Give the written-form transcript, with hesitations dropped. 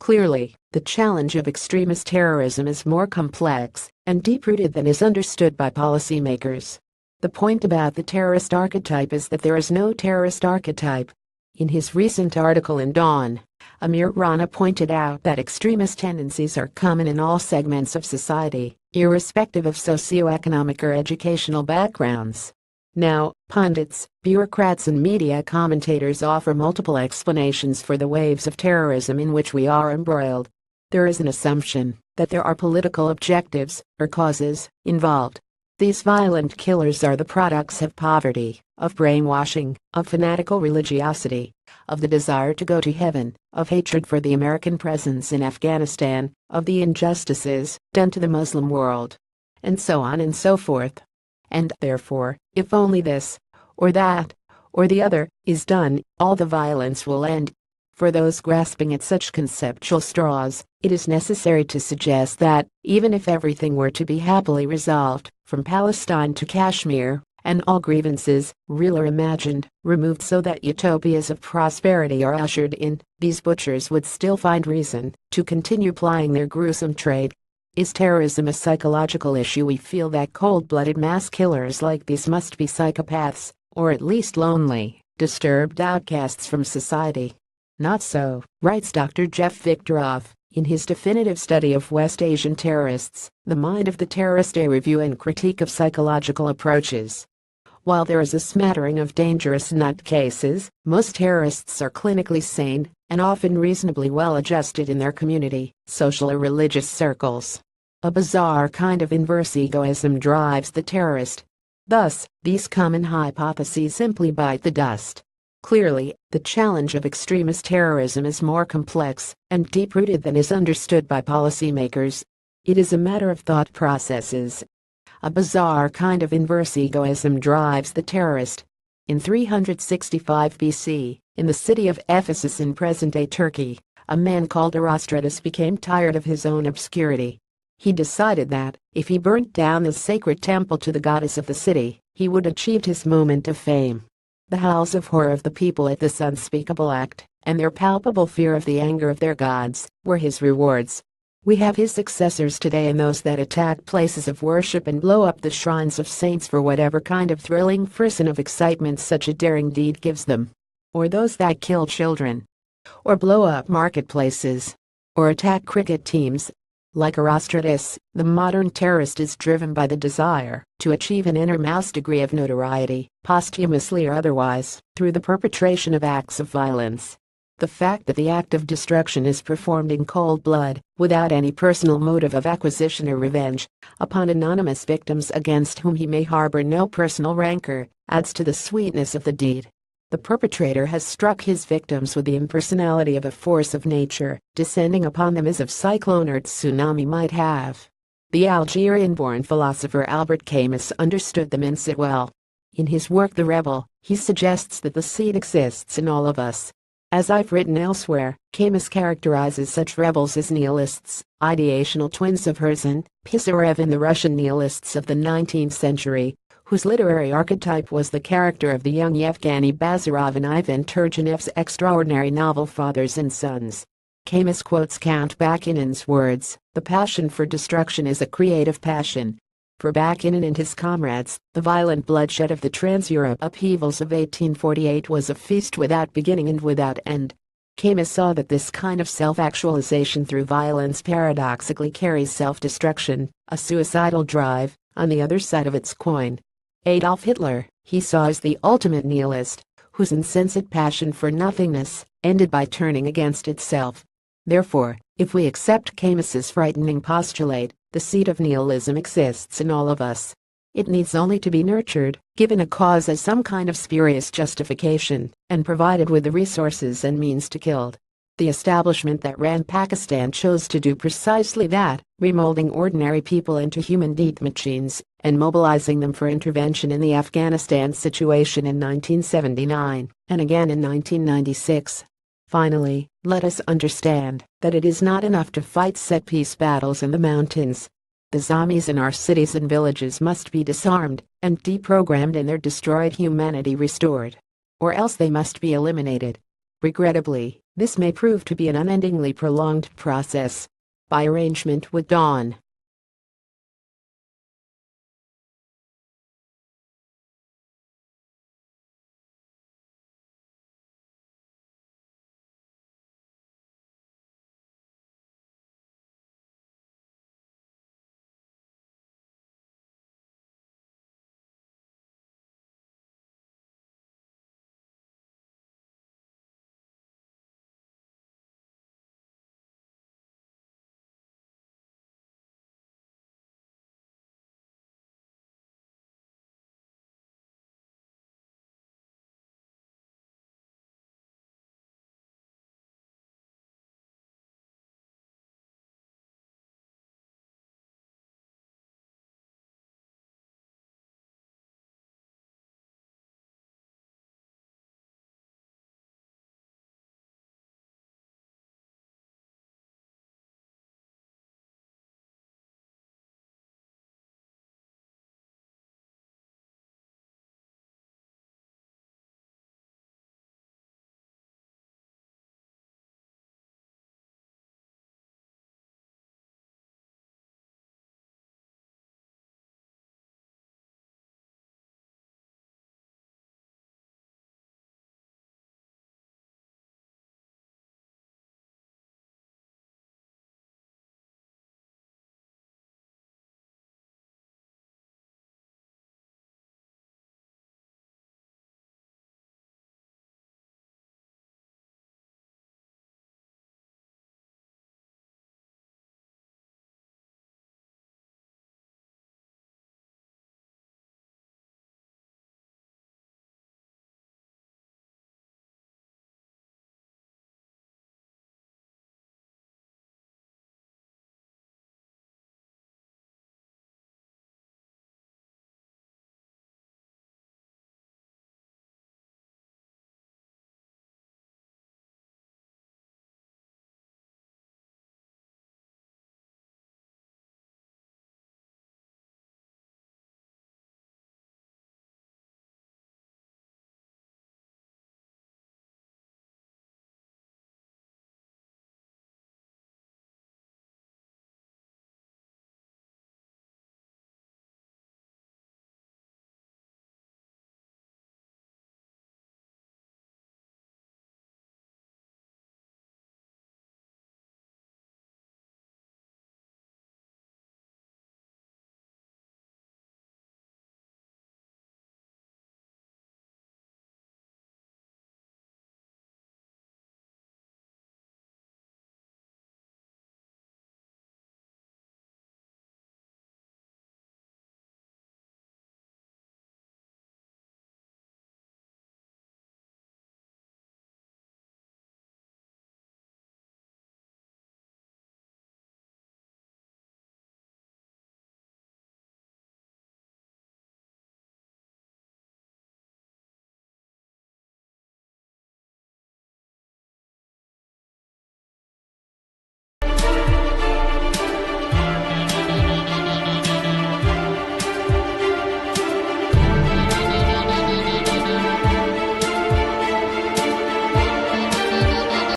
Clearly, the challenge of extremist terrorism is more complex and deep-rooted than is understood by policymakers. The point about the terrorist archetype is that there is no terrorist archetype. In his recent article in Dawn, Amir Rana pointed out that extremist tendencies are common in all segments of society, irrespective of socioeconomic or educational backgrounds. Now, pundits, bureaucrats and media commentators offer multiple explanations for the waves of terrorism in which we are embroiled. There is an assumption that there are political objectives or causes involved. These violent killers are the products of poverty, of brainwashing, of fanatical religiosity, of the desire to go to heaven, of hatred for the American presence in Afghanistan, of the injustices done to the Muslim world, and so on and so forth. And therefore, if only this, or that, or the other, is done, all the violence will end. For those grasping at such conceptual straws, it is necessary to suggest that, even if everything were to be happily resolved, from Palestine to Kashmir, and all grievances, real or imagined, removed so that utopias of prosperity are ushered in, these butchers would still find reason to continue plying their gruesome trade. Is terrorism a psychological issue? We feel that cold-blooded mass killers like these must be psychopaths, or at least lonely, disturbed outcasts from society. Not so, writes Dr. Jeff Victorov, in his definitive study of West Asian terrorists, The Mind of the Terrorist, a review and critique of psychological approaches. While there is a smattering of dangerous nutcases, most terrorists are clinically sane and often reasonably well adjusted in their community, social or religious circles. A bizarre kind of inverse egoism drives the terrorist. Thus, these common hypotheses simply bite the dust. Clearly, the challenge of extremist terrorism is more complex and deep-rooted than is understood by policymakers. It is a matter of thought processes. A bizarre kind of inverse egoism drives the terrorist. In 365 BC, in the city of Ephesus in present-day Turkey, a man called Erostratus became tired of his own obscurity. He decided that, if he burnt down the sacred temple to the goddess of the city, he would achieve his moment of fame. The howls of horror of the people at this unspeakable act, and their palpable fear of the anger of their gods, were his rewards. We have his successors today in those that attack places of worship and blow up the shrines of saints for whatever kind of thrilling frisson of excitement such a daring deed gives them. Or those that kill children. Or blow up marketplaces. Or attack cricket teams. Like Erostratus, the modern terrorist is driven by the desire to achieve an innermost degree of notoriety, posthumously or otherwise, through the perpetration of acts of violence. The fact that the act of destruction is performed in cold blood, without any personal motive of acquisition or revenge, upon anonymous victims against whom he may harbor no personal rancor, adds to the sweetness of the deed. The perpetrator has struck his victims with the impersonality of a force of nature, descending upon them as of cyclone or tsunami might have. The Algerian-born philosopher Albert Camus understood the mindset well. In his work The Rebel, he suggests that the seed exists in all of us. As I've written elsewhere, Camus characterizes such rebels as nihilists, ideational twins of Herzen, Pisarev and the Russian nihilists of the 19th century, whose literary archetype was the character of the young Yevgeny Bazarov in Ivan Turgenev's extraordinary novel Fathers and Sons. Camus quotes Count Bakunin's words, "The passion for destruction is a creative passion." For Bakunin and his comrades, the violent bloodshed of the Trans-Europe upheavals of 1848 was a feast without beginning and without end. Camus saw that this kind of self-actualization through violence paradoxically carries self-destruction, a suicidal drive, on the other side of its coin. Adolf Hitler, he saw as the ultimate nihilist, whose insensate passion for nothingness ended by turning against itself. Therefore, if we accept Camus's frightening postulate, the seed of nihilism exists in all of us. It needs only to be nurtured, given a cause as some kind of spurious justification, and provided with the resources and means to kill it. The establishment that ran Pakistan chose to do precisely that, remolding ordinary people into human death machines, and mobilizing them for intervention in the Afghanistan situation in 1979, and again in 1996. Finally, let us understand that it is not enough to fight set-piece battles in the mountains. The zombies in our cities and villages must be disarmed, and deprogrammed and their destroyed humanity restored. Or else they must be eliminated. Regrettably, this may prove to be an unendingly prolonged process. By arrangement with Dawn.